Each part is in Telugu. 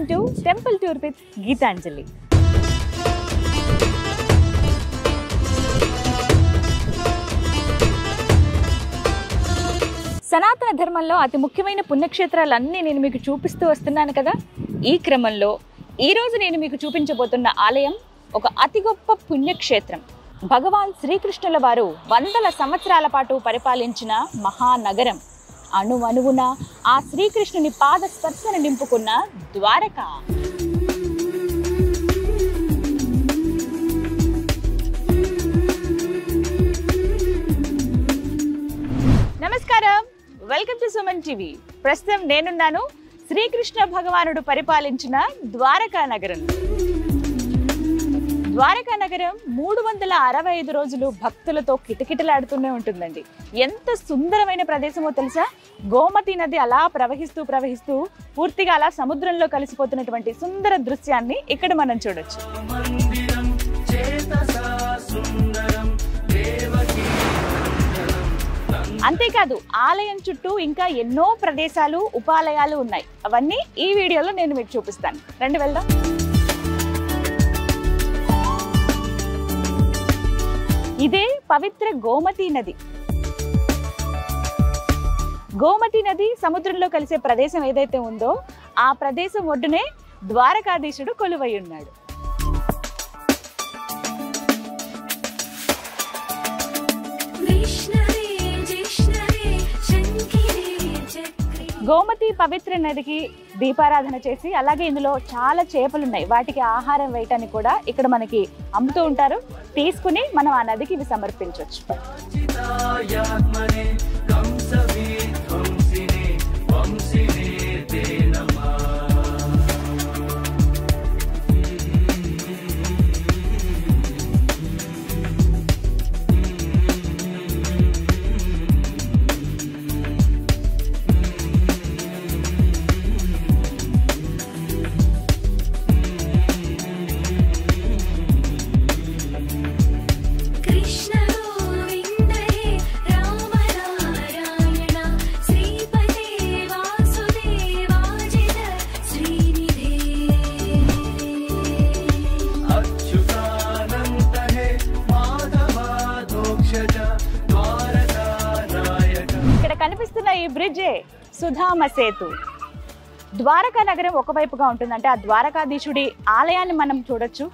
to Temple Tour with Geetanjali. సనాతన ధర్మంలో అతి ముఖ్యమైన పుణ్యక్షేత్రాలన్నీ నేను మీకు చూపిస్తూ వస్తున్నాను కదా. ఈ క్రమంలో ఈరోజు నేను మీకు చూపించబోతున్న ఆలయం ఒక అతి గొప్ప పుణ్యక్షేత్రం. భగవాన్ శ్రీకృష్ణుల వారు వందల సంవత్సరాల పాటు పరిపాలించిన మహానగరం. అణువణువున ఆ శ్రీకృష్ణుని పాద స్పర్శను నింపుకున్న ద్వారక. నమస్కారం, వెల్కమ్ టు సుమన్ టీవీ. ప్రస్తుతం నేనున్నాను శ్రీకృష్ణ భగవానుడు పరిపాలించిన ద్వారకా నగరం. ద్వారకా నగరం 365 రోజులు భక్తులతో కిటకిటలాడుతూనే ఉంటుందండి. ఎంత సుందరమైన ప్రదేశమో తెలుసా? గోమతి నది అలా ప్రవహిస్తూ పూర్తిగా అలా సముద్రంలో కలిసిపోతున్నటువంటి సుందర దృశ్యాన్ని ఇక్కడ మనం చూడొచ్చు. అంతేకాదు ఆలయం చుట్టూ ఇంకా ఎన్నో ప్రదేశాలు, ఉపాలయాలు ఉన్నాయి. అవన్నీ ఈ వీడియోలో నేను మీకు చూపిస్తాను. రండి వెళ్దాం. ఇదే పవిత్ర గోమతి నది. గోమతి నది సముద్రంలో కలిసే ప్రదేశం ఏదైతే ఉందో ఆ ప్రదేశం ఒడ్డునే ద్వారకాధీశుడు కొలువై ఉన్నాడు. గోమతి పవిత్ర నదికి దీపారాధన చేసి, అలాగే ఇందులో చాలా చేపలున్నాయి, వాటికి ఆహారం వేయటానికి కూడా ఇక్కడ మనకి అమ్ముతూ ఉంటారు. తీసుకుని మనం ఆ నదికి ఇవి సమర్పించవచ్చు. కనిపిస్తున్న ఈ బ్రిడ్జే సుధామ సేతు. ద్వారకా నగరం ఒకవైపుగా ఉంటుందంటే ఆ ద్వారకాధీశుడి ఆలయాన్ని మనం చూడొచ్చు.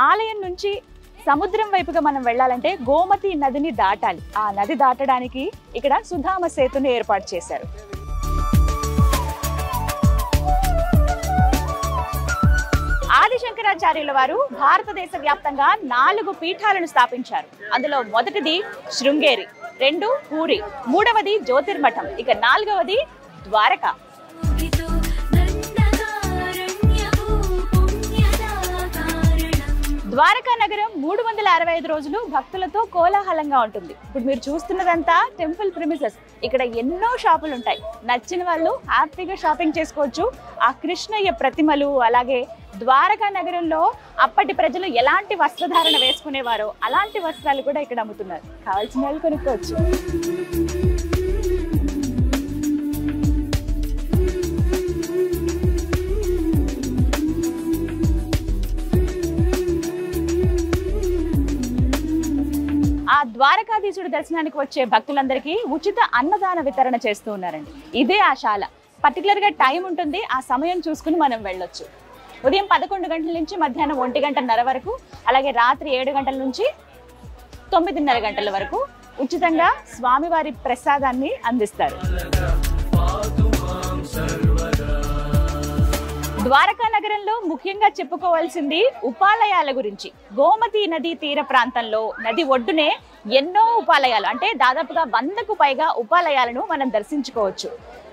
ఆలయం నుంచి సముద్రం వైపుగా మనం వెళ్ళాలంటే గోమతి నదిని దాటాలి. ఆ నది దాటడానికి ఇక్కడ సుధామ సేతుని ఏర్పాటు చేశారు. ఆదిశంకరాచార్యుల వారు భారతదేశ వ్యాప్తంగా 4 పీఠాలను స్థాపించారు. అందులో మొదటిది శృంగేరి, 2 పూరి, 3వది జ్యోతిర్మఠం, ఇక 4వది ద్వారక. ద్వారకా నగరం 365 రోజులు భక్తులతో కోలాహలంగా ఉంటుంది. ఇప్పుడు మీరు చూస్తున్నదంతా టెంపుల్ ప్రిమిసెస్. ఇక్కడ ఎన్నో షాపులు ఉంటాయి. నచ్చిన వాళ్ళు హ్యాపీగా షాపింగ్ చేసుకోవచ్చు. ఆ కృష్ణయ్య ప్రతిమలు, అలాగే ద్వారకా నగరంలో అప్పటి ప్రజలు ఎలాంటి వస్త్రధారణ వేసుకునేవారో అలాంటి వస్త్రాలు కూడా ఇక్కడ అమ్ముతున్నారు. కావాల్సిన వాళ్ళు కొనుక్కోవచ్చు. ఆ ద్వారకాధీశుడి దర్శనానికి వచ్చే భక్తులందరికీ ఉచిత అన్నదాన వితరణ చేస్తూ ఉన్నారండి. ఇదే ఆ శాల. పర్టికులర్గా టైం ఉంటుంది, ఆ సమయం చూసుకుని మనం వెళ్ళొచ్చు. ఉదయం 11 గంటల నుంచి మధ్యాహ్నం 1:30 వరకు, అలాగే రాత్రి 7 గంటల నుంచి 9:30 గంటల వరకు ఉచితంగా స్వామివారి ప్రసాదాన్ని అందిస్తారు. ద్వారకా నగరంలో ముఖ్యంగా చెప్పుకోవాల్సింది ఉపాలయాల గురించి. గోమతి నది తీర ప్రాంతంలో నది ఒడ్డునే ఎన్నో ఉపాలయాలు, అంటే దాదాపుగా 100కు పైగా ఉపాలయాలను మనం దర్శించుకోవచ్చు.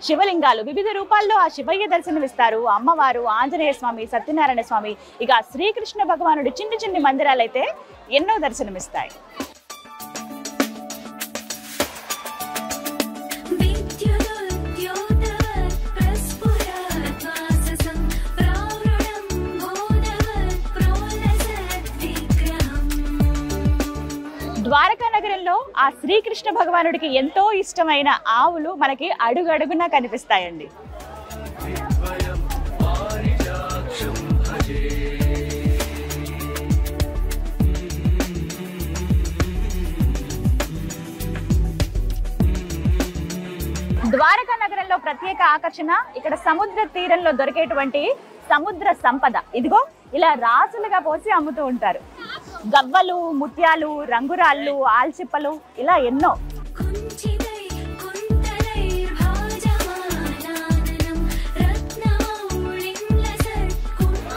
శివలింగాలు వివిధ రూపాల్లో ఆ శివయ్య దర్శనమిస్తారు. అమ్మవారు, ఆంజనేయ స్వామి, సత్యనారాయణ స్వామి, ఇక శ్రీకృష్ణ భగవానుడి చిన్ని మందిరాలైతే ఎన్నో దర్శనమిస్తాయి. ద్వారకా నగరంలో ఆ శ్రీకృష్ణ భగవానుడికి ఎంతో ఇష్టమైన ఆవులు మనకి అడుగడుగునా కనిపిస్తాయండి. ఆకర్షణ ఇక్కడ సముద్ర తీరంలో దొరికేటువంటి సముద్ర సంపద. ఇదిగో ఇలా రాసులుగా పోసి అమ్ముతూ ఉంటారు. గవ్వలు, ముత్యాలు, రంగురాళ్ళు, ఆల్చిప్పలు ఇలా ఎన్నో.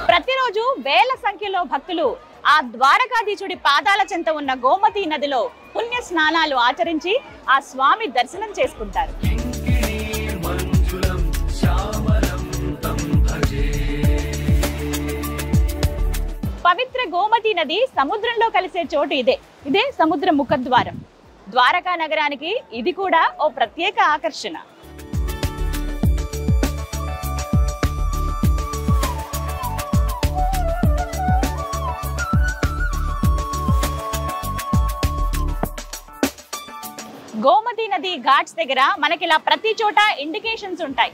ప్రతిరోజు వేల సంఖ్యలో భక్తులు ఆ ద్వారకాధీశుడి పాదాల చెంత ఉన్న గోమతీ నదిలో పుణ్య స్నానాలు ఆచరించి ఆ స్వామి దర్శనం చేసుకుంటారు. పవిత్ర గోమతీ నది సముద్రంలో కలిసే చోటు ఇదే సముద్ర ముఖద్వారం. ద్వారకా నగరానికి ఇది కూడా ఓ ప్రత్యేక ఆకర్షణ. గోమతీ నది ఘాట్స్ దగ్గర మనకి ఇలా ప్రతి చోట ఇండికేషన్స్ ఉంటాయి.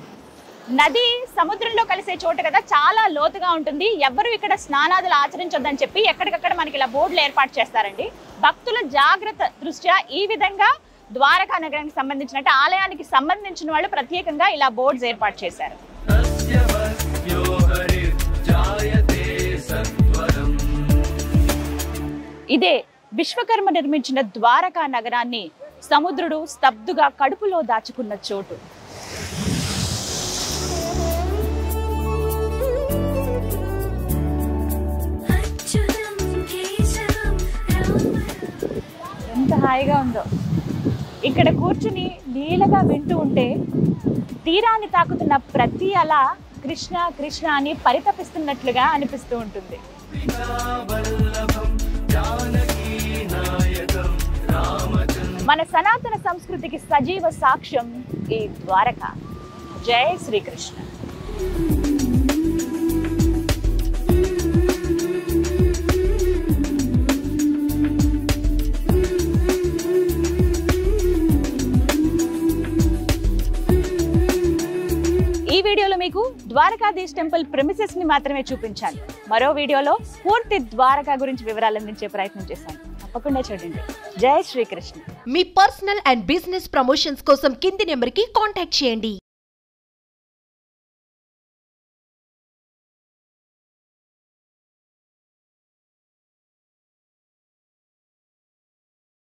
నది సముద్రంలో కలిసే చోట కదా, చాలా లోతుగా ఉంటుంది. ఎవ్వరు ఇక్కడ స్నానాదులు ఆచరించొద్దని చెప్పి ఎక్కడికక్కడ మనకి ఇలా బోర్డులు ఏర్పాటు చేస్తారండి. భక్తుల జాగ్రత్త దృష్ట్యా ఈ విధంగా ద్వారకా నగరానికి సంబంధించిన ఆలయానికి సంబంధించిన వాళ్ళు ప్రత్యేకంగా ఇలా బోర్డ్స్ ఏర్పాటు చేశారు. ఇదే విశ్వకర్మ నిర్మించిన ద్వారకా నగరాన్ని సముద్రుడు స్తబ్దుగా కడుపులో దాచుకున్న చోటు. ఎంత హాయిగా ఉందో ఇక్కడ కూర్చుని నీలగా వింటూ ఉంటే తీరాన్ని తాకుతున్న ప్రతి అల కృష్ణ కృష్ణ అని పరితపిస్తున్నట్లుగా అనిపిస్తూ ఉంటుంది. మన సనాతన సంస్కృతికి సజీవ సాక్ష్యం ఈ ద్వారక. జై శ్రీకృష్ణ. ఈ వీడియోలో మీకు ద్వారకాధీశ్ టెంపుల్ ప్రెమిసెస్ ని మాత్రమే చూపించాను. మరో వీడియోలో పూర్తి ద్వారకా గురించి వివరాలు అందించే ప్రయత్నం చేశాను. తప్పకుండా చూడండి. జై శ్రీకృష్ణ. మీ పర్సనల్ అండ్ బిజినెస్ ప్రమోషన్స్ కోసం కింది నెంబర్కి కాంటాక్ట్ చేయండి.